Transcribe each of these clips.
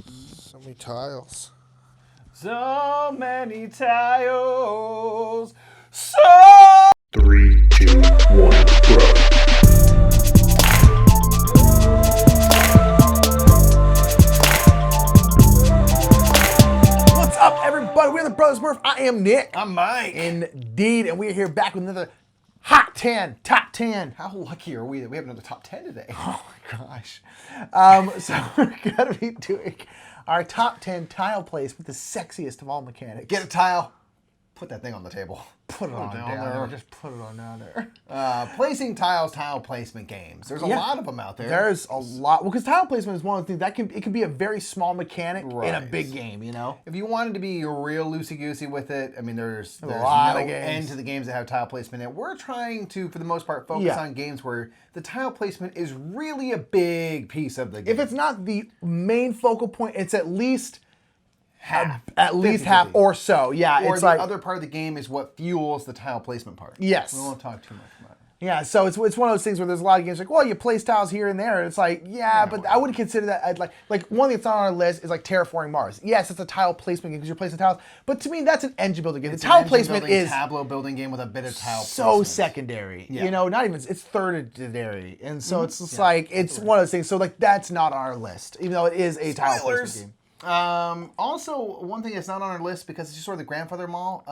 So many tiles. So many tiles. So 3, 2, 1, go. What's up, everybody? We're the Brothers Murph. I am Nick. I'm Mike. Indeed, and we're here back with another Hot 10, Top 10. How lucky are we that we have another top 10 today? Oh my gosh. So we're going to be doing our top 10 tile plays with the sexiest of all mechanics. Get a tile. Put that thing on the table. Put it on down down there. there. Just put it on down there. Placing tiles, tile placement games. There's a lot of them out there. There's a lot. Well, because tile placement is one of the things that it can be a very small mechanic in a Right. big game, you know? If you wanted to be real loosey-goosey with it, I mean, there's lot no of games. end to the games that have tile placement in it. We're trying to, for the most part, focus on games where the tile placement is really a big piece of the game. If it's not the main focal point, it's at least half. at least 50-50. half or so. Yeah, Or it's the like other part of the game is what fuels the tile placement part. Yes. We won't talk too much about it. yeah. So it's one of those things where there's a lot of games like, well, you place tiles here and there. It's like, but I wouldn't consider that I'd like one thing that's not on our list is like Terraforming Mars. Yes, it's a tile placement game because you're placing tiles, but to me that's an engine building game. It's The tile an engine placement building, is tableau building game with a bit of tile so placement. secondary. Yeah. You know, not even it's thirdary, and so it's just like it's one of those things. So like that's not on our list, even though it is a tile placement game. Also, one thing that's not on our list because it's just sort of the grandfather mall.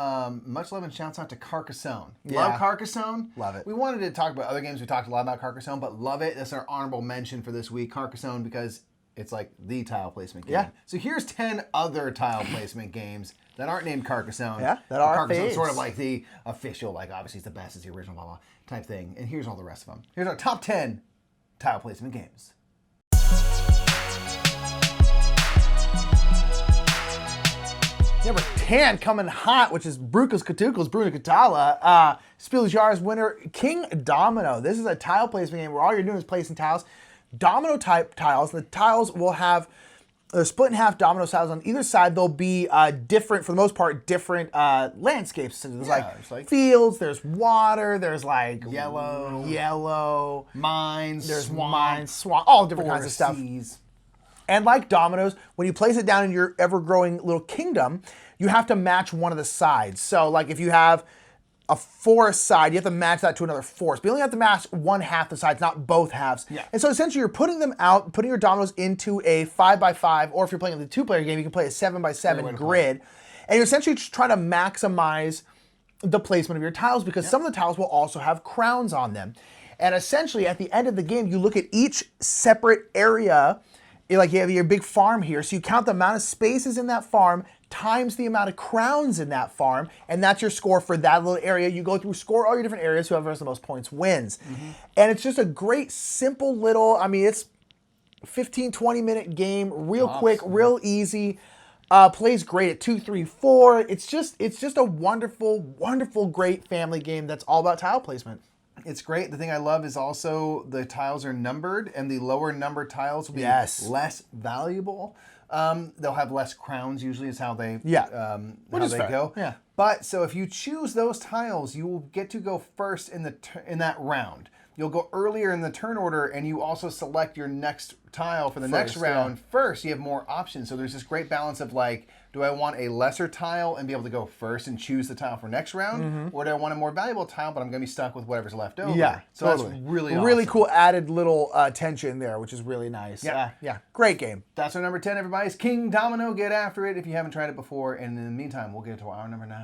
Much love and shouts out to Carcassonne. Yeah. Love Carcassonne. Love it. We wanted to talk about other games. We talked a lot about Carcassonne, but love it. That's our honorable mention for this week, Carcassonne, because it's like the tile placement game. Yeah. So here's 10 other tile placement games that aren't named Carcassonne. Yeah, that are Carcassonne faves. sort of like the official, like obviously it's the best, it's the original, blah, blah, type thing. And here's all the rest of them. Here's our top 10 tile placement games. Number 10 coming hot, which is Brucas Katukas, Bruno Catala. Spiel Jars winner, King Domino. This is a tile placement game where all you're doing is placing tiles. Domino type tiles. The tiles will have split in half domino tiles on either side. They'll be different, for the most part, different landscapes. So there's like fields, there's water, there's like yellow, Mines, there's swamp, mines, swamp, all different kinds of stuff. seas. And like dominoes, when you place it down in your ever-growing little kingdom, you have to match one of the sides. So like if you have a forest side, you have to match that to another forest. But you only have to match one half the sides, not both halves. Yeah. And so essentially you're putting them out, putting your dominoes into a 5x5, or if you're playing the two-player game, you can play a 7x7 grid. And you're essentially just trying to maximize the placement of your tiles because some of the tiles will also have crowns on them. And essentially at the end of the game, you look at each separate area. Like you have your big farm here, so you count the amount of spaces in that farm times the amount of crowns in that farm, and that's your score for that little area. You go through, score all your different areas, whoever has the most points wins. And it's just a great, simple little, I mean, it's 15, 20-minute game, real quick, real easy. Plays great at 2, 3, 4. It's just a wonderful, wonderful, great family game that's all about tile placement. It's great. The thing I love is also the tiles are numbered, and the lower numbered tiles will be less valuable. They'll have less crowns. Usually, is how they go. Yeah. But so if you choose those tiles, you will get to go first in that round. You'll go earlier in the turn order, and you also select your next tile for the next round first. You have more options. So there's this great balance of like, do I want a lesser tile and be able to go first and choose the tile for next round? Or do I want a more valuable tile, but I'm going to be stuck with whatever's left over? Yeah, So totally. that's really Really awesome. cool added little tension there, which is really nice. Yeah. Yeah, great game. That's our number 10, everybody. It's King Domino. Get after it if you haven't tried it before. And in the meantime, we'll get to our number 9.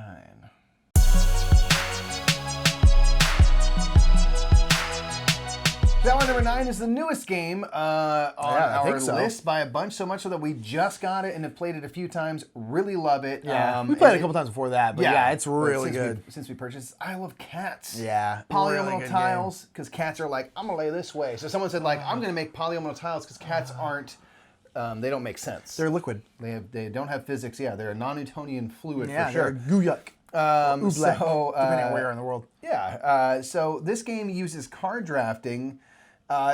That one, number 9, is the newest game on our list by a bunch, so much so that we just got it and have played it a few times. Really love it. Yeah, we played it a couple times before that, but yeah, it's really good. Since we purchased, I love cats. Yeah, Polyomino really good tiles, because cats are like, I'm going to lay this way. So someone said, like, I'm going to make polyomino tiles because cats aren't, they don't make sense. They're liquid. They don't have physics. Yeah, they're a non-Newtonian fluid for They're sure. guyuk. Oobleck, depending on where you are in the world. Yeah, so this game uses card drafting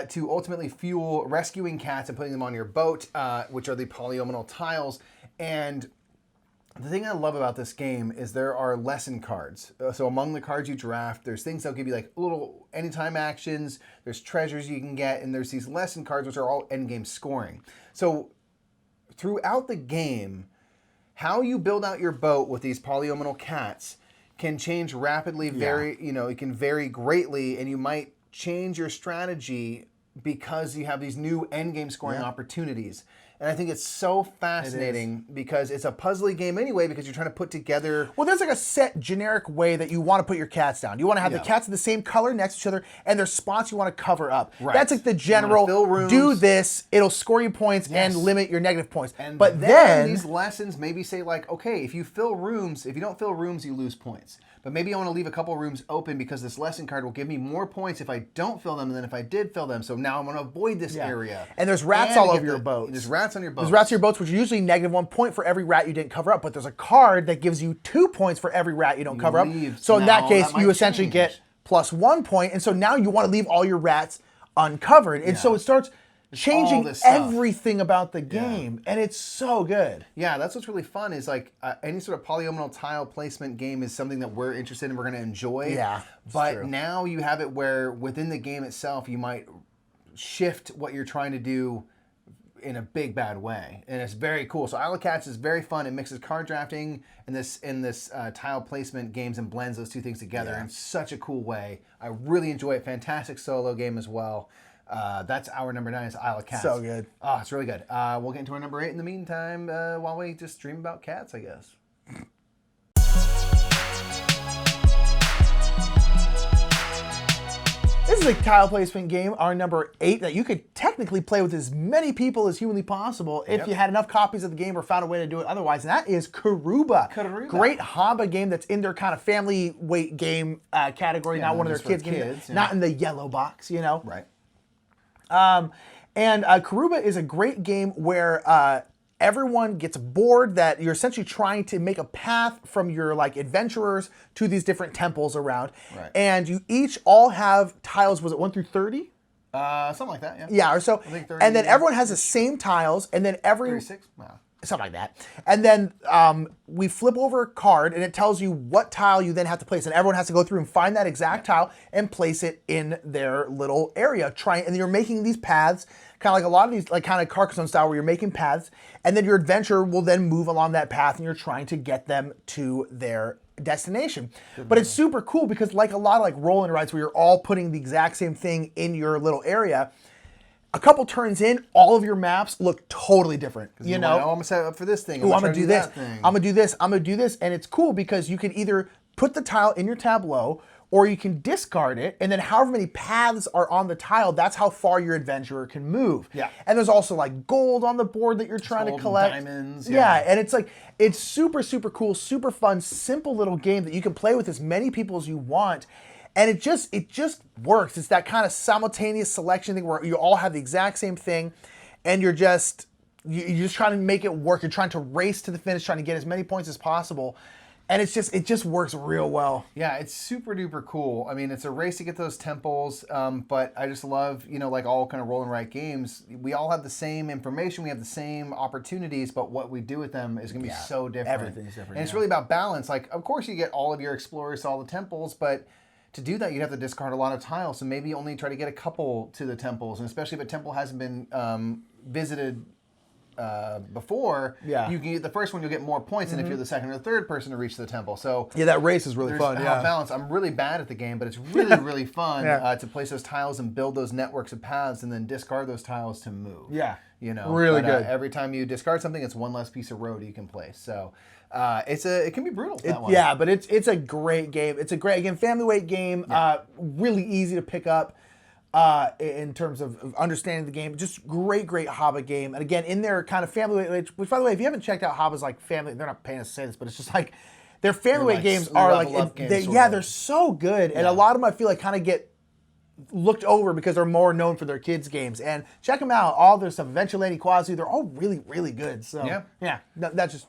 to ultimately fuel rescuing cats and putting them on your boat, which are the polyomino tiles. And the thing I love about this game is there are lesson cards. So among the cards you draft, there's things that'll give you like little anytime actions, there's treasures you can get, and there's these lesson cards which are all endgame scoring. So throughout the game, how you build out your boat with these polyomino cats can change rapidly. It can vary greatly, and you might change your strategy because you have these new end game scoring opportunities. And I think it's so fascinating because it's a puzzly game anyway, because you're trying to put together... Well, there's like a set generic way that you want to put your cats down. You want to have the cats of the same color next to each other, and there's spots you want to cover up. Right. That's like the general, do this, it'll score you points and limit your negative points. But then these lessons maybe say like, okay, if you don't fill rooms, you lose points. But maybe I want to leave a couple rooms open because this lesson card will give me more points if I don't fill them than if I did fill them. So now I'm going to avoid this area. And there's rats all over your boat. There's rats on your boat. There's rats on your boats, which are usually -1 point for every rat you didn't cover up. But there's a card that gives you 2 points for every rat you don't cover up. So in that case, you essentially get +1 point. And so now you want to leave all your rats uncovered. And so it starts changing everything about the game, and it's so good. Yeah, that's what's really fun is like any sort of polyomino tile placement game is something that we're interested in, we're going to enjoy. Yeah, but now you have it where within the game itself, you might shift what you're trying to do in a big bad way, and it's very cool. So Isle of Cats is very fun. It mixes card drafting and this tile placement games and blends those two things together in such a cool way. I really enjoy it. Fantastic solo game as well. That's our number 9 is Isle of Cats. So good. Oh, it's really good. We'll get into our number 8 in the meantime while we just dream about cats, I guess. This is a tile placement game, our number 8, that you could technically play with as many people as humanly possible if you had enough copies of the game or found a way to do it otherwise, and that is Karuba. Great Haba game that's in their kind of family weight game category, not one of their kids games, not in the yellow box, you know? Right. And Karuba is a great game where everyone gets bored, that you're essentially trying to make a path from your like adventurers to these different temples around. Right. And you each all have tiles, was it 1 through 30? Something like that, yeah. Yeah, or so. I think 30, and then everyone has the same tiles, and then 36? Wow. Something like that. And then we flip over a card, and it tells you what tile you then have to place. And everyone has to go through and find that exact tile and place it in their little area. And you're making these paths, kind of like a lot of these, like kind of Carcassonne style, where you're making paths, and then your adventurer will then move along that path, and you're trying to get them to their destination. But it's super cool because, like a lot of like roll-and rides where you're all putting the exact same thing in your little area, a couple turns in, all of your maps look totally different. You know, I'm gonna set up for this thing. I'm gonna do this. I'm gonna do this. I'm gonna do this, and it's cool because you can either put the tile in your tableau, or you can discard it, and then however many paths are on the tile, that's how far your adventurer can move. Yeah. And there's also like gold on the board that you're trying to collect. Diamonds. Yeah, and it's like, it's super, super cool, super fun, simple little game that you can play with as many people as you want. And it just works. It's that kind of simultaneous selection thing where you all have the exact same thing, and you're just trying to make it work. You're trying to race to the finish, trying to get as many points as possible. And it just works real well. Yeah, it's super duper cool. I mean, it's a race to get those temples, but I just love, like all kind of roll and write games, we all have the same information, we have the same opportunities, but what we do with them is going to be so different. Everything's different. And it's really about balance. Like, of course you get all of your explorers to all the temples, but to do that, you'd have to discard a lot of tiles. So maybe only try to get a couple to the temples, and especially if a temple hasn't been visited before, you can get the first one, you'll get more points than if you're the second or third person to reach the temple. So yeah, that race is really fun. Yeah, balance. I'm really bad at the game, but it's really really fun to place those tiles and build those networks of paths, and then discard those tiles to move. Yeah, really good. Every time you discard something, it's one less piece of road you can place. So it can be brutal. That one. Yeah, but it's a great game. It's a great family weight game. Really easy to pick up. In terms of understanding the game, just great Haba game. And again, in their kind of family weight, which by the way, if you haven't checked out Haba's like family, they're not paying us to say this, but it's just like their family weight games are like, they're so good. And a lot of them I feel like kind of get looked over because they're more known for their kids games. And check them out. All their stuff, Venture Quasi, they're all really, really good. So that's just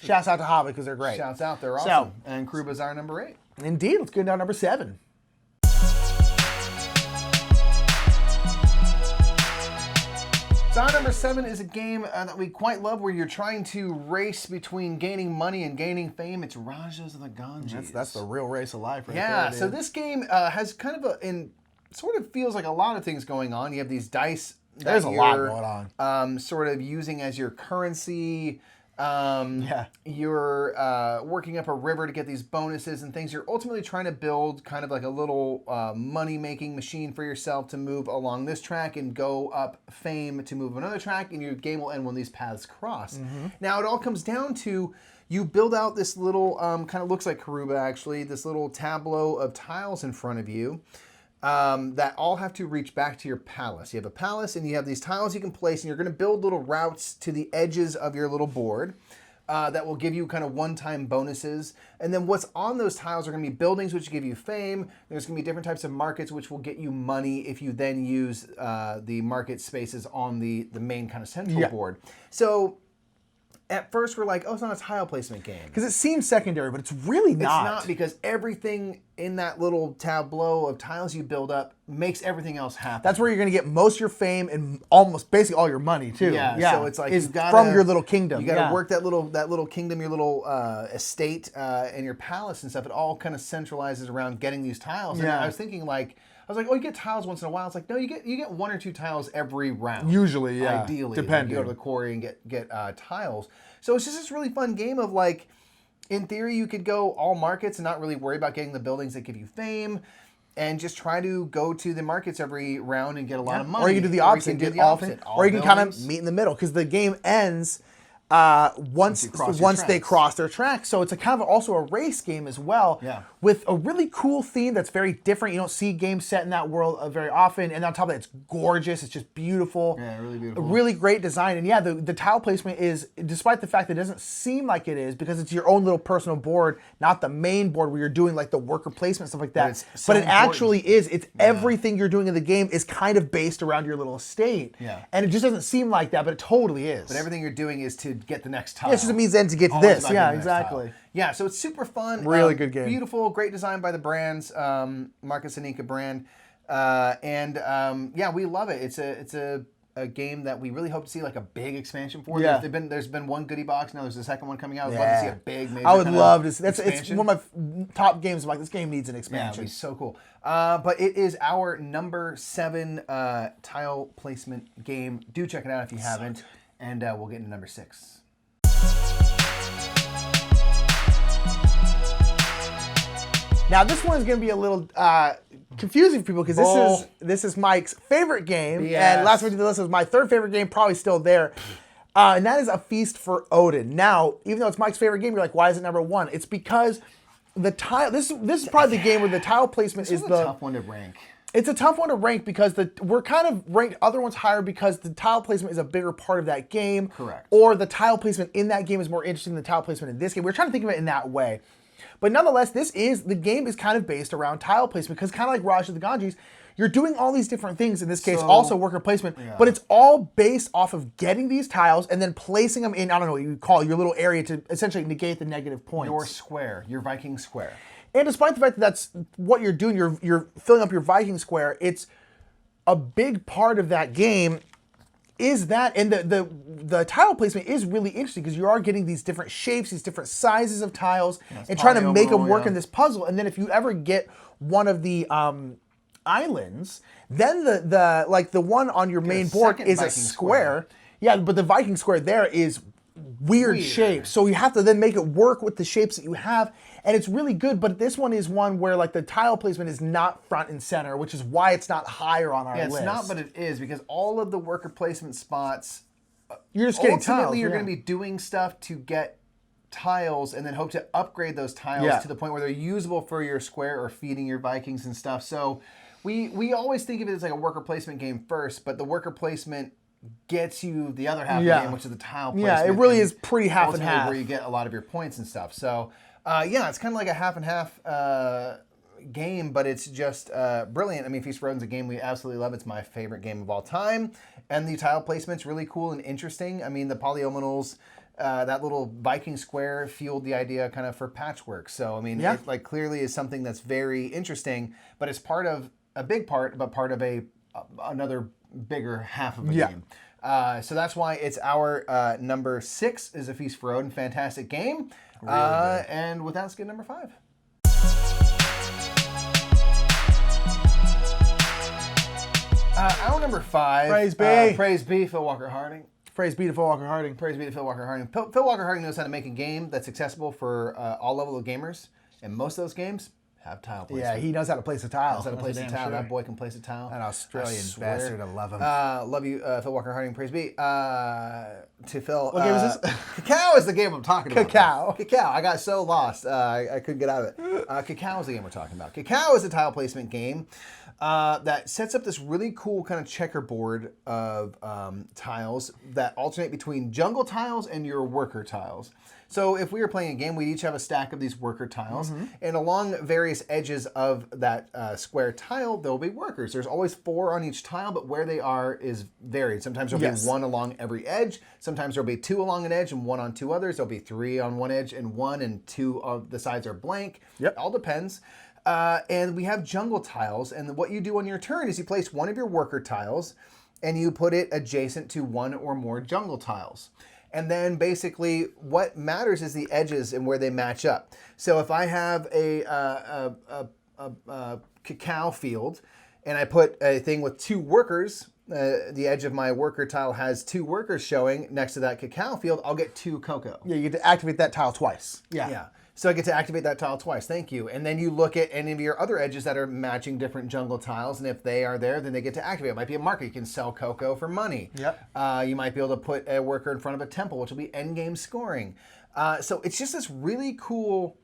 shouts out to Haba because they're great. Shouts out, they're awesome. And Karuba's our number 8. Indeed, let's go down number 7. So our number 7 is a game that we quite love where you're trying to race between gaining money and gaining fame. It's Rajs Laganja. That's the real race of life right there. Yeah, so this game has kind of sort of feels like a lot of things going on. You have these dice There's a lot going on. Sort of using as your currency. You're working up a river to get these bonuses and things. You're ultimately trying to build kind of like a little money-making machine for yourself to move along this track and go up fame to move another track, and your game will end when these paths cross. Now, it all comes down to you build out this little, kind of looks like Karuba actually, this little tableau of tiles in front of you. That all have to reach back to your palace. You have a palace and you have these tiles you can place, and you're going to build little routes to the edges of your little board that will give you kind of one-time bonuses. And then what's on those tiles are going to be buildings, which give you fame. There's going to be different types of markets, which will get you money if you then use the market spaces on the main kind of central board. So at first we're like, oh, it's not a tile placement game. Because it seems secondary, but it's really not. It's not, because everything in that little tableau of tiles you build up makes everything else happen. That's where you're going to get most of your fame and almost basically all your money too. Yeah. So it's like it's from your little kingdom. You got to work that little kingdom, your little estate, and your palace and stuff. It all kind of centralizes around getting these tiles. And I was thinking oh, you get tiles once in a while. It's like, no, you get 1 or 2 tiles every round. Usually, ideally, depending. You go to the quarry and get tiles. So it's just this really fun game of like, in theory, you could go all markets and not really worry about getting the buildings that give you fame, and just try to go to the markets every round and get a lot of money. Or you can do the opposite, or you can kind of meet in the middle, because the game ends once they cross their tracks. So it's a kind of also a race game as well, with a really cool theme that's very different. You don't see games set in that world very often, and on top of that, it's gorgeous. It's just beautiful. Yeah, really beautiful. A really great design, and the tile placement is, despite the fact that it doesn't seem like it is, because it's your own little personal board, not the main board where you're doing like the worker placement stuff like that. But it actually is. It's everything you're doing in the game is kind of based around your little estate. Yeah. And it just doesn't seem like that, but it totally is. But everything you're doing is to get the next tile. Yeah, it's just a means then to get to this. Yeah, exactly. Yeah, so it's super fun. Really good game. Beautiful, great design by the brands, Marcus and Nika brand. We love it. It's a game that we really hope to see like a big expansion for. Yeah. There's been one goodie box, now there's a second one coming out. I'd love to see a big major I would love to see. It's expansion. one of my top games. I'm like, this game needs an expansion. Yeah, it'd be so cool. But it is our number 7 tile placement game. Do check it out if you haven't. And we'll get into number 6. Now this one is going to be a little confusing for people, because this is Mike's favorite game, and last week we did the list was my 3rd favorite game, probably still there, and that is A Feast for Odin. Now, even though it's Mike's favorite game, you're like, why is it number 1? It's because the tile. This is probably the game where the tile placement is the tough one to rank. It's a tough one to rank because we're kind of ranked other ones higher because the tile placement is a bigger part of that game. Correct. Or the tile placement in that game is more interesting than the tile placement in this game. We're trying to think of it in that way. But nonetheless, the game is kind of based around tile placement, because kind of like Rajs Laganja's, you're doing all these different things, in this case also worker placement, but it's all based off of getting these tiles and then placing them in, I don't know what you call it, your little area to essentially negate the negative points. Your square, your Viking square. And despite the fact that that's what you're doing, you're filling up your Viking square, it's a big part of that game is that, and the tile placement is really interesting because you are getting these different shapes, these different sizes of tiles, and trying to make them work in this puzzle. And then if you ever get one of the islands, then the one on your main board is a square. Yeah, but the Viking square there is weird shapes, so you have to then make it work with the shapes that you have, and it's really good. But this one is one where like the tile placement is not front and center, which is why it's not higher on our list. It's not, but it is, because all of the worker placement spots, you're just getting ultimately tiles. You're going to be doing stuff to get tiles, and then hope to upgrade those tiles to the point where they're usable for your square or feeding your Vikings and stuff. So we always think of it as like a worker placement game first, but the worker placement gets you the other half of the game, which is the tile placement. Yeah, it really is pretty half and half, where you get a lot of your points and stuff. So it's kind of like a half and half game, but it's just brilliant. I mean, Feast for Odin's a game we absolutely love. It's my favorite game of all time, and the tile placement's really cool and interesting. I mean, the polyominoes, that little Viking square fueled the idea kind of for patchwork. So I mean, it like clearly is something that's very interesting, but it's part of a big part, but part of another bigger half of a game. So that's why it's our number 6 is A Feast for Odin. Fantastic game. Really and with that, let's get number 5. Our number 5. Praise be. Praise be, Phil Walker Harding. Praise be to Phil Walker Harding. Praise be to Phil Walker Harding. Phil Walker Harding knows how to make a game that's accessible for all level of gamers, and most of those games have tile placement. Yeah, he knows how to place a tile. Knows how to place a That's tile. sure. That boy can place a tile. An Australian bastard, I love him. Love you, Phil Walker Harding. Praise be to Phil. What game is this? Cacao is the game I'm talking about. Cacao. Cacao. I got so lost. I couldn't get out of it. Cacao is the game we're talking about. Cacao is a tile placement game that sets up this really cool kind of checkerboard of tiles that alternate between jungle tiles and your worker tiles. So if we were playing a game, we'd each have a stack of these worker tiles, and along various edges of that square tile, there'll be workers. There's always 4 on each tile, but where they are is varied. Sometimes there'll be 1 along every edge. Sometimes there'll be 2 along an edge and 1 on 2 others. There'll be 3 on one edge and 1 and 2 of the sides are blank. Yep. It all depends. And we have jungle tiles, and what you do on your turn is you place one of your worker tiles, and you put it adjacent to 1 or more jungle tiles. And then basically what matters is the edges and where they match up. So if I have a cacao field and I put a thing with 2 workers, the edge of my worker tile has 2 workers showing next to that cacao field, I'll get 2 cocoa. Yeah, you get to activate that tile twice. Yeah. So I get to activate that tile twice. Thank you. And then you look at any of your other edges that are matching different jungle tiles, and if they are there, then they get to activate. It might be a market. You can sell cocoa for money. Yep. You might be able to put a worker in front of a temple, which will be endgame scoring. So it's just this really cool,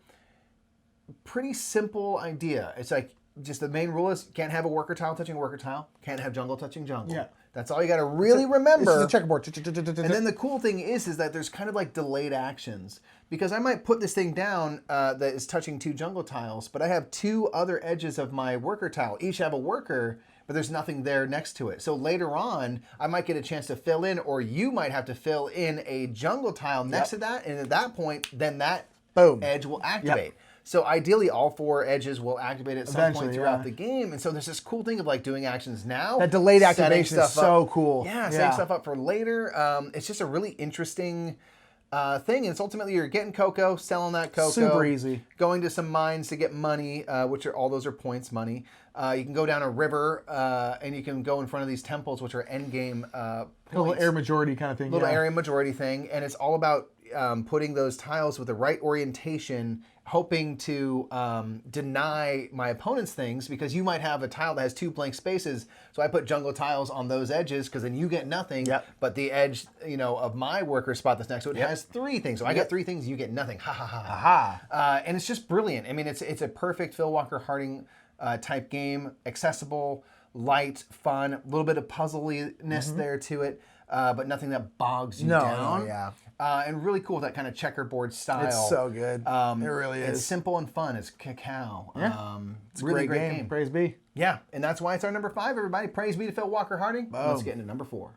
pretty simple idea. It's like just the main rule is can't have a worker tile touching a worker tile, can't have jungle touching jungle. Yeah. That's all you got to really remember. This is a checkerboard. And then the cool thing is that there's kind of like delayed actions. Because I might put this thing down that is touching 2 jungle tiles, but I have 2 other edges of my worker tile. Each have a worker, but there's nothing there next to it. So later on, I might get a chance to fill in, or you might have to fill in a jungle tile next to that, and at that point, then that edge will activate. Yep. So ideally, all 4 edges will activate at some point throughout yeah. the game. And so there's this cool thing of like doing actions now. That delayed setting activation is stuff so up. cool. Yeah, setting stuff up for later. It's just a really interesting thing, and it's ultimately you're getting cocoa, selling that cocoa, super easy, going to some mines to get money, which are all those are points money. You can go down a river, and you can go in front of these temples, which are end game points. A little area majority kind of thing. Little area majority thing, and it's all about putting those tiles with the right orientation, hoping to deny my opponent's things, because you might have a tile that has 2 blank spaces, so I put jungle tiles on those edges because then you get nothing. Yep. But the edge, of my worker spot that's next to it has 3 things, so I get 3 things, you get nothing. Ha ha ha ha. And it's just brilliant. I mean, it's a perfect Phil Walker Harding type game, accessible, light, fun, a little bit of puzzliness there to it, but nothing that bogs you down. Yeah. And really cool, that kind of checkerboard style. It's so good. It really is. It's simple and fun. It's Cacao. Yeah. It's a really great game. Praise be. Yeah, and that's why it's our number 5, everybody. Praise be to Phil Walker Harding. Boom. Let's get into number 4.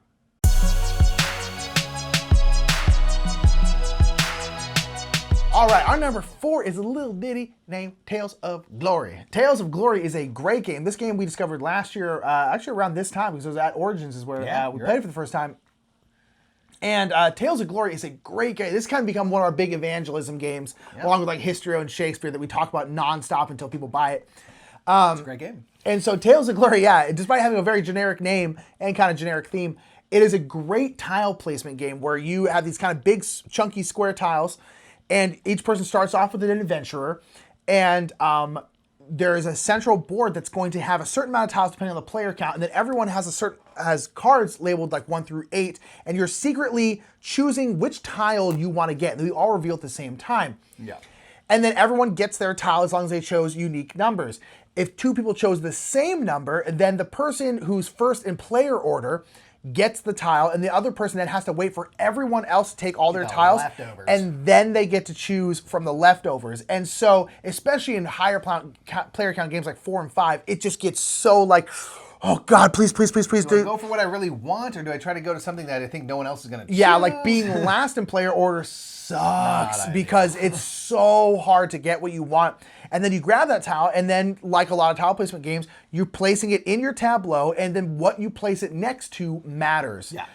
All right, our number 4 is a little ditty named Tales of Glory. Tales of Glory is a great game. This game we discovered last year, actually around this time, because it was at Origins is where we played it for the first time. And Tales of Glory is a great game. This kind of become one of our big evangelism games, along with like History and Shakespeare that we talk about nonstop until people buy it. It's a great game. And so Tales of Glory, despite having a very generic name and kind of generic theme, it is a great tile placement game where you have these kind of big, chunky square tiles, and each person starts off with an adventurer, and there is a central board that's going to have a certain amount of tiles depending on the player count, and then everyone has cards labeled like 1 through 8, and you're secretly choosing which tile you want to get. And we all reveal at the same time. Yeah. And then everyone gets their tile as long as they chose unique numbers. If 2 people chose the same number, then the person who's first in player order gets the tile, and the other person then has to wait for everyone else to take all their tiles, leftovers. and then they get to choose from the leftovers. And so, especially in higher player count games like 4 and 5, it just gets so like, oh God, please, please, please, please Do I do. go for what I really want, or do I try to go to something that I think no one else is going to choose? Yeah, like being last in player order sucks because it's so hard to get what you want. And then you grab that tile, and then like a lot of tile placement games, you're placing it in your tableau, and then what you place it next to matters. Yeah.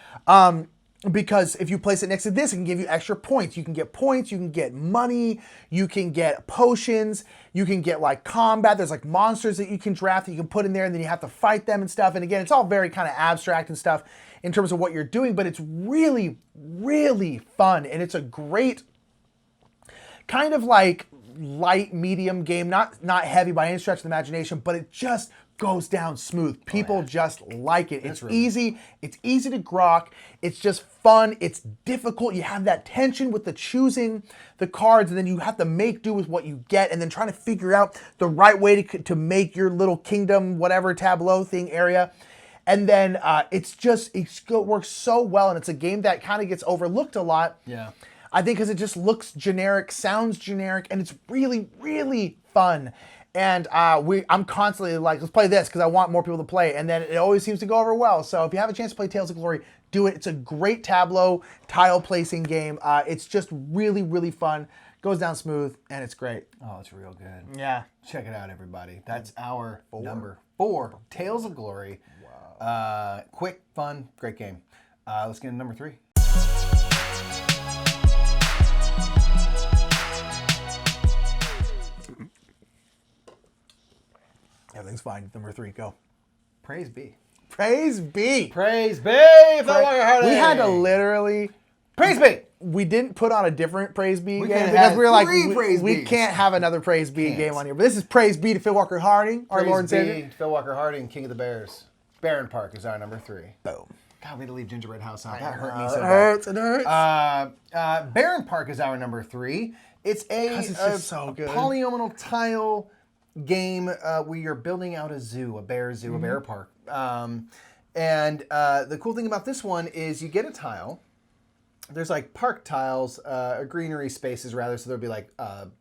because if you place it next to this, it can give you extra points. You can get points, you can get money, you can get potions, you can get like combat. There's like monsters that you can draft that you can put in there, and then you have to fight them and stuff. And again, it's all very kind of abstract and stuff in terms of what you're doing, but it's really, really fun. And it's a great kind of like light, medium game, not heavy by any stretch of the imagination, but it just goes down smooth. People just like it. It's easy. It's easy to grok. It's just fun. It's difficult. You have that tension with the choosing the cards, and then you have to make do with what you get, and then trying to figure out the right way to make your little kingdom, whatever tableau thing area. And then it works so well, and it's a game that kind of gets overlooked a lot. Yeah. I think because it just looks generic, sounds generic, and it's really, really fun. And I'm constantly like, let's play this because I want more people to play. And then it always seems to go over well. So if you have a chance to play Tales of Glory, do it. It's a great tableau tile placing game. It's just really, really fun. Goes down smooth, and it's great. Oh, it's real good. Yeah. Check it out, everybody. That's our number 4, Tales of Glory. Wow. Quick, fun, great game. Let's get into number 3. Everything's fine. Number 3, go. Praise be. Praise be. Praise be. We had to literally. Praise be. We didn't put on a different Praise be We game could've because had we were like, three Praise we Bees. can't have another Praise be Can't. game on here. But this is Praise be to Phil Walker Harding, our Lord and Savior. Phil Walker Harding, King of the Bears. Barron Park is our number 3. Boom. God, we had to leave Gingerbread House out. That hurt me It so hurts. bad. It hurts. Barron Park is our number 3. It's It's just so good. polyomino tile game where you're building out a zoo, a bear zoo, a bear park. And the cool thing about this one is you get a tile. There's like park tiles, greenery spaces rather, so there'll be like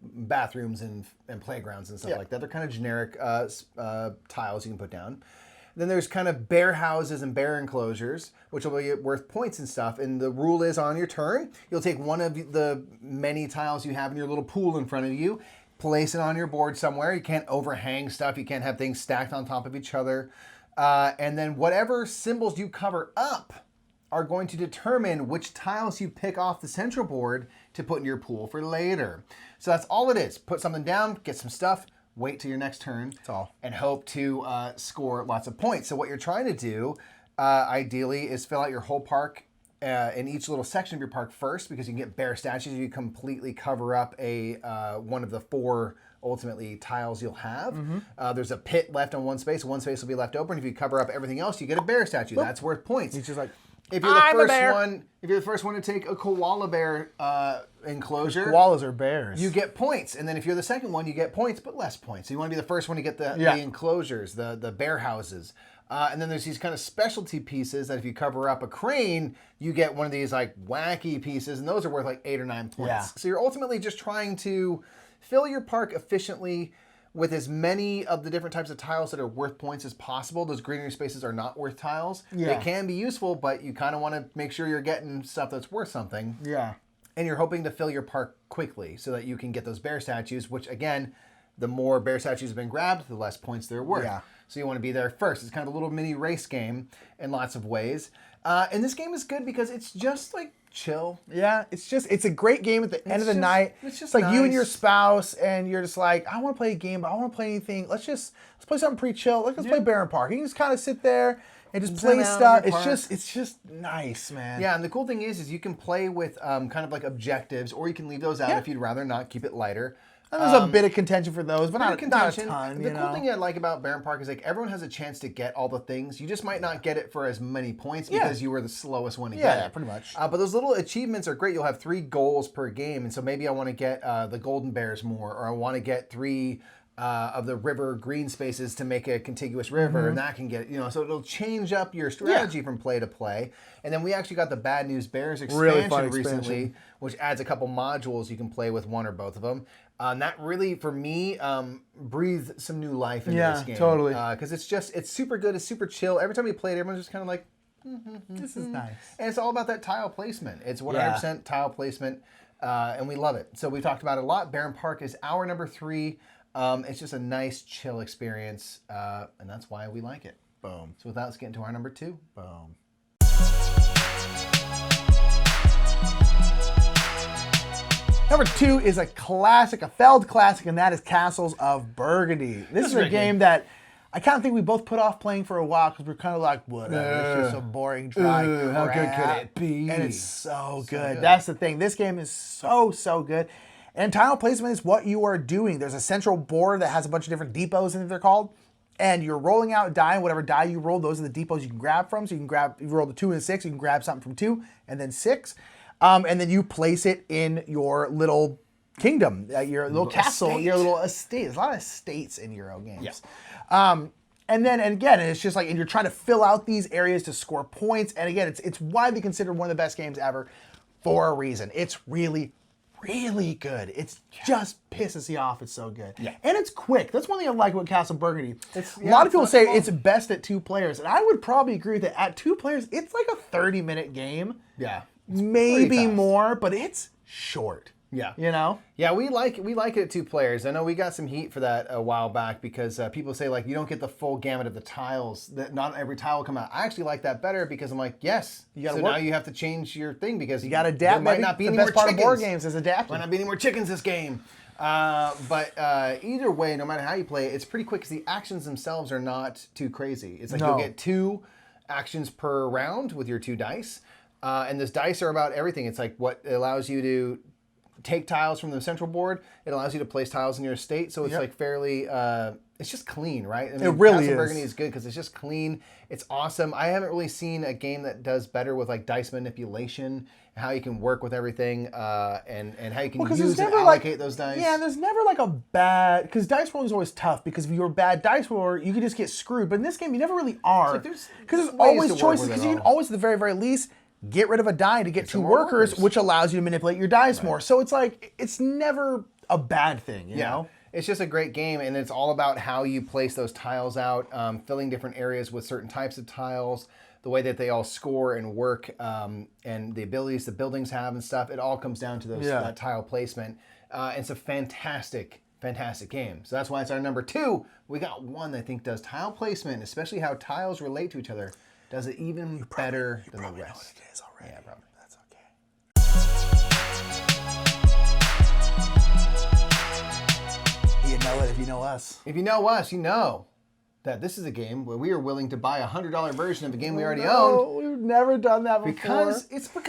bathrooms and playgrounds and stuff like that. They're kind of generic tiles you can put down. Then there's kind of bear houses and bear enclosures, which will be worth points and stuff. And the rule is on your turn, you'll take one of the many tiles you have in your little pool in front of you, place it on your board somewhere. You can't overhang stuff. You can't have things stacked on top of each other. And then whatever symbols you cover up are going to determine which tiles you pick off the central board to put in your pool for later. So that's all it is. Put something down, get some stuff, wait till your next turn, and hope to score lots of points. So what you're trying to do, ideally, is fill out your whole park in each little section of your park first, because you can get bear statues. You completely cover up one of the 4 ultimately tiles you'll have. There's a pit left on one space will be left open. If you cover up everything else, you get a bear statue. That's worth points. He's just like, if you're the first one to take a koala bear enclosure, koalas are bears. you get points. And then if you're the second one, you get points, but less points. So you want to be the first one to get the enclosures, the bear houses. And then there's these kind of specialty pieces that if you cover up a crane, you get one of these like wacky pieces, and those are worth like 8 or 9 points. Yeah. So you're ultimately just trying to fill your park efficiently with as many of the different types of tiles that are worth points as possible. Those greenery spaces are not worth tiles. Yeah. They can be useful, but you kind of want to make sure you're getting stuff that's worth something. Yeah. And you're hoping to fill your park quickly so that you can get those bear statues, which again, the more bear statues have been grabbed, the less points they're worth. Yeah. So you want to be there first. It's kind of a little mini race game in lots of ways. And this game is good because it's just like chill. Yeah, it's a great game at the end of the night. It's just like you and nice. your spouse, and you're just like, I want to play a game, but I don't want to play anything. Let's play something pretty chill. Let's play Barron Park. You can just kind of sit there and just play stuff. It's just nice, man. Yeah, and the cool thing is you can play with kind of like objectives, or you can leave those out if you'd rather not keep it lighter. And there's a bit of contention for those, but not a ton. The cool thing I like about Barron Park is like everyone has a chance to get all the things. You just might not get it for as many points because you were the slowest one to get it. Yeah, pretty much. But those little achievements are great. You'll have 3 goals per game, and so maybe I want to get the golden bears more, or I want to get 3 of the river green spaces to make a contiguous river, and that can get, so it'll change up your strategy from play to play. And then we actually got the Bad News Bears expansion recently, which adds a couple modules you can play with one or both of them. And that really, for me, breathed some new life into this game. Yeah, totally. Because it's super good, it's super chill. Every time you play it, everyone's just kind of like, This is nice. and it's all about that tile placement. It's 100% tile placement, and we love it. So we've talked about it a lot. Barron Park is our number 3. It's just a nice, chill experience, and that's why we like it. Boom. So with that, let's get into our number 2. Boom. Number 2 is a classic, a Feld classic, and that is Castles of Burgundy. This is a game that I kind of think we both put off playing for a while because we're kind of like, whatever, it's just a boring, dry crap. How good could it be? And it's so good. That's the thing. This game is so good. And tile placement is what you are doing. There's a central board that has a bunch of different depots, I think they're called. And you're rolling out a die, and whatever die you roll, those are the depots you can grab from. So you can grab, if you roll the 2 and a 6, you can grab something from 2 and then 6. And then you place it in your little kingdom, your little castle, estate. Your little estate. There's a lot of estates in Euro games. Yeah. And again, it's just like, and you're trying to fill out these areas to score points. And again, it's widely considered one of the best games ever for a reason. It's really good. It's just pisses you off. It's so good. Yeah. And it's quick. That's one thing I like about Castle Burgundy. A lot of people say it's best at 2 players. And I would probably agree with that. At 2 players, it's like a 30-minute game. Yeah. Maybe more, but it's short. Yeah. You know? Yeah, we like it at 2 players. I know we got some heat for that a while back because people say, like, you don't get the full gamut of the tiles. That not every tile will come out. I actually like that better because I'm like, yes. You gotta now you have to change your thing because you got to adapt. There might not be any more chickens. The best part of board games is adapting. Might not be any more chickens this game. But either way, no matter how you play it, it's pretty quick because the actions themselves are not too crazy. It's like you'll get 2 actions per round with your 2 dice. And this dice are about everything. It's like what allows you to take tiles from the central board. It allows you to place tiles in your estate. So it's like fairly, it's just clean, right? I mean, it really Castle is. Burgundy is good because it's just clean. It's awesome. I haven't really seen a game that does better with like dice manipulation, how you can work with everything, and how you can use and allocate those dice. Yeah, there's never like a bad, because dice rolling is always tough because if you're a bad dice roller, you can just get screwed. But in this game, you never really are. Because there's always choices, because you can always, at the very, very least, get rid of a die to get 2 workers, which allows you to manipulate your dice more. So it's like, it's never a bad thing, you know? It's just a great game, and it's all about how you place those tiles out, filling different areas with certain types of tiles, the way that they all score and work, and the abilities the buildings have and stuff. It all comes down to those that tile placement. It's a fantastic game. So that's why it's our number 2. We got one that I think does tile placement, especially how tiles relate to each other. Does it even better than the rest? Know what it is already. Yeah, probably. That's okay. You know it if you know us. If you know us, you know that this is a game where we are willing to buy a $100 version of a game we already owned. We've never done that before. Because it's for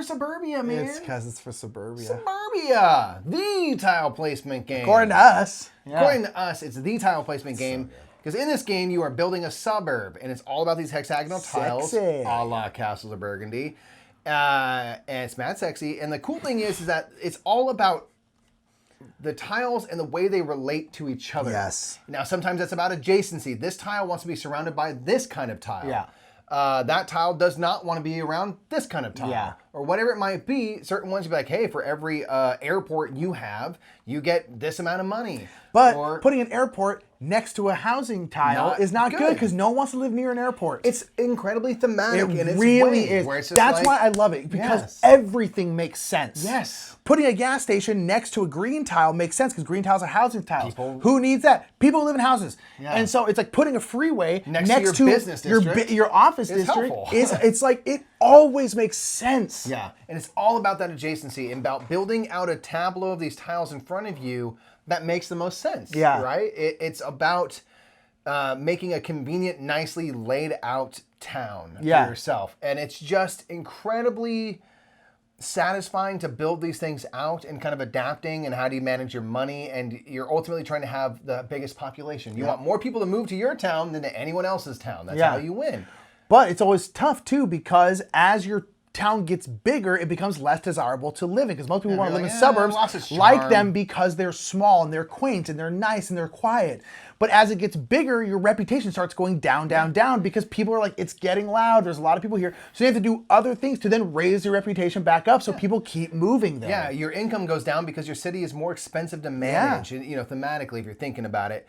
Suburbia, man. It's because it's for Suburbia. Suburbia, the tile placement game. According to us. Yeah. According to us, it's the tile placement game. Because in this game, you are building a suburb, and it's all about these hexagonal tiles, a la Castles of Burgundy. And it's mad sexy. And the cool thing is that it's all about the tiles and the way they relate to each other. Yes. Now, sometimes that's about adjacency. This tile wants to be surrounded by this kind of tile. Yeah. That tile does not want to be around this kind of tile. Yeah. Or whatever it might be. Certain ones you'd be like, hey, for every airport you have, you get this amount of money. But putting an airport next to a housing tile is not good because no one wants to live near an airport. It's incredibly thematic. It really is. That's why I love it, because everything makes sense. Yes. Putting a gas station next to a green tile makes sense because green tiles are housing tiles. Who needs that? People who live in houses. Yeah. And so it's like putting a freeway next to your business district, your office district. It's like it always makes sense. Yeah, and it's all about that adjacency and about building out a tableau of these tiles in front of you that makes the most sense. Yeah. Right? It's about making a convenient, nicely laid out town for yourself. And it's just incredibly satisfying to build these things out and kind of adapting and how do you manage your money, and you're ultimately trying to have the biggest population. You want more people to move to your town than to anyone else's town. That's how you win. But it's always tough too because as your town gets bigger, it becomes less desirable to live in because most people want to live in suburbs like them because they're small and they're quaint and they're nice and they're quiet. But as it gets bigger, your reputation starts going down, down, down because people are like, it's getting loud. There's a lot of people here. So you have to do other things to then raise your reputation back up so people keep moving there. Yeah, your income goes down because your city is more expensive to manage, thematically if you're thinking about it.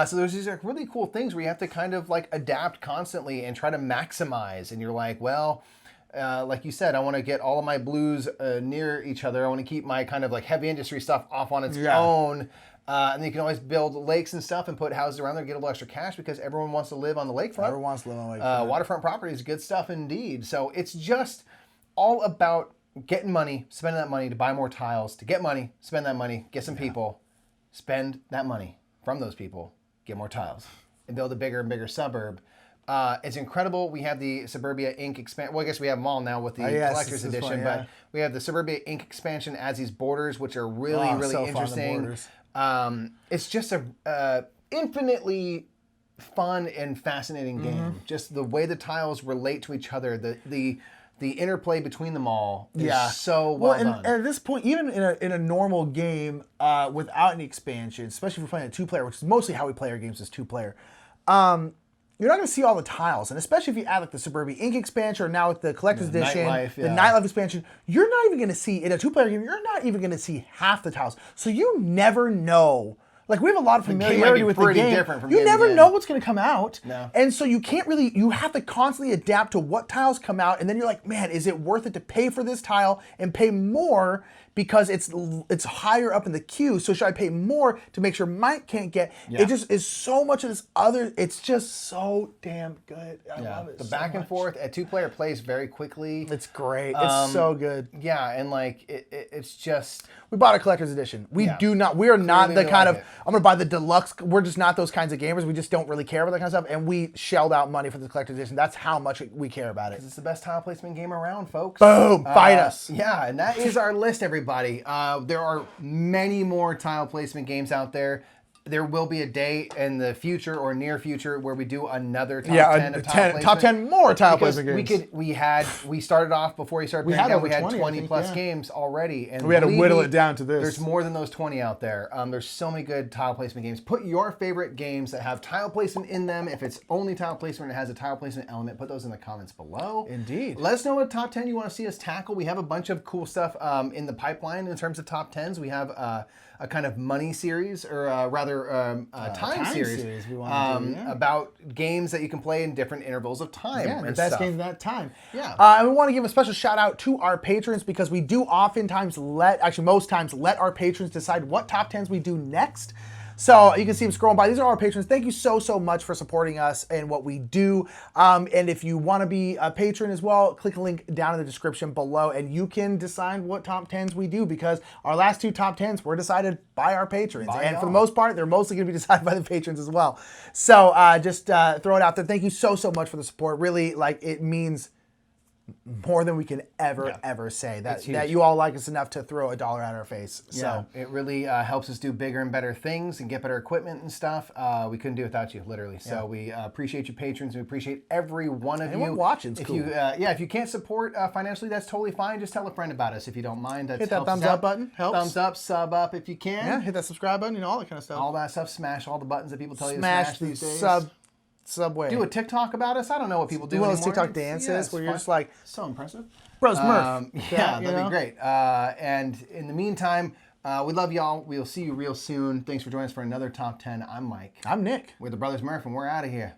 So there's these like really cool things where you have to kind of like adapt constantly and try to maximize. And you're like, well, like you said, I want to get all of my blues near each other. I want to keep my kind of like heavy industry stuff off on its own. And then you can always build lakes and stuff and put houses around there and get a little extra cash because everyone wants to live on the lakefront. Everyone wants to live on the lakefront. Waterfront property is good stuff indeed. So it's just all about getting money, spending that money to buy more tiles, to get money, spend that money, get some people, spend that money from those people, get more tiles, and build a bigger and bigger suburb. It's incredible. We have the Suburbia Inc. expansion. Well, I guess we have them all now with the collector's edition, but we have the Suburbia Inc. expansion as these borders, which are really interesting. It's just a infinitely fun and fascinating game. Just the way the tiles relate to each other, the interplay between them all is so well done. And at this point, even in a normal game without any expansion, especially if we're playing a 2-player, which is mostly how we play our games as 2-player, you're not going to see all the tiles. And especially if you add like the Suburbia Inc. expansion or now with the Collector's Edition, the Nightlife expansion, you're not even going to see, in a 2-player game, you're not even going to see half the tiles. So you never know. Like, we have a lot of familiarity with the game. You never know what's going to come out. No. And so you can't really, you have to constantly adapt to what tiles come out. And then you're like, man, is it worth it to pay for this tile and pay more because it's higher up in the queue? So should I pay more to make sure Mike can't get? It just is so much of this other, it's just so damn good. I love it. The back and forth at 2-player plays very quickly. It's great. It's so good. Yeah, and like, it's just... We bought a collector's edition. We are not the kind of, I'm going to buy the deluxe. We're just not those kinds of gamers. We just don't really care about that kind of stuff. And we shelled out money for the collector's edition. That's how much we care about it. It's the best tile placement game around, folks. Boom. Fight us. Yeah, and that is our list, everybody. There are many more tile placement games out there. There will be a day in the future or near future where we do another top 10 of tile placement. Top 10 more tile placement games. We started off before you started playing. We had 20 plus games already. And we had to whittle it down to this. There's more than those 20 out there. There's so many good tile placement games. Put your favorite games that have tile placement in them. If it's only tile placement and it has a tile placement element, put those in the comments below. Indeed. Let us know what top 10 you want to see us tackle. We have a bunch of cool stuff in the pipeline in terms of top 10s. We have a kind of money series, or rather time series we want to do, about games that you can play in different intervals of time. Yeah, the best games of that time. Yeah. And we want to give a special shout out to our patrons because we do oftentimes most times let our patrons decide what top 10s we do next. So you can see them scrolling by. These are our patrons. Thank you so much for supporting us and what we do. And if you want to be a patron as well, click a link down in the description below and you can decide what top 10s we do because our last 2 top 10s were decided by our patrons. And for the most part, they're mostly going to be decided by the patrons as well. So just throw it out there. Thank you so much for the support. Really, like, it means more than we can ever say. That you all like us enough to throw $1 at our face. So it really helps us do bigger and better things and get better equipment and stuff. We couldn't do it without you, literally. So we appreciate you patrons. We appreciate every one of you. Watching's cool. If you can't support financially, that's totally fine. Just tell a friend about us if you don't mind. Hit that thumbs up button. Helps. Thumbs up, sub up if you can. Yeah, hit that subscribe button. All that kind of stuff. All that stuff. Smash all the buttons that people tell you to smash these days. Subway. Do a TikTok about us. I don't know what people do one of anymore. those TikTok dances where you're just like, so impressive. Bros, Murph. That'd be great. And in the meantime, we love y'all. We'll see you real soon. Thanks for joining us for another Top 10. I'm Mike. I'm Nick. We're the Brothers Murph, and we're out of here.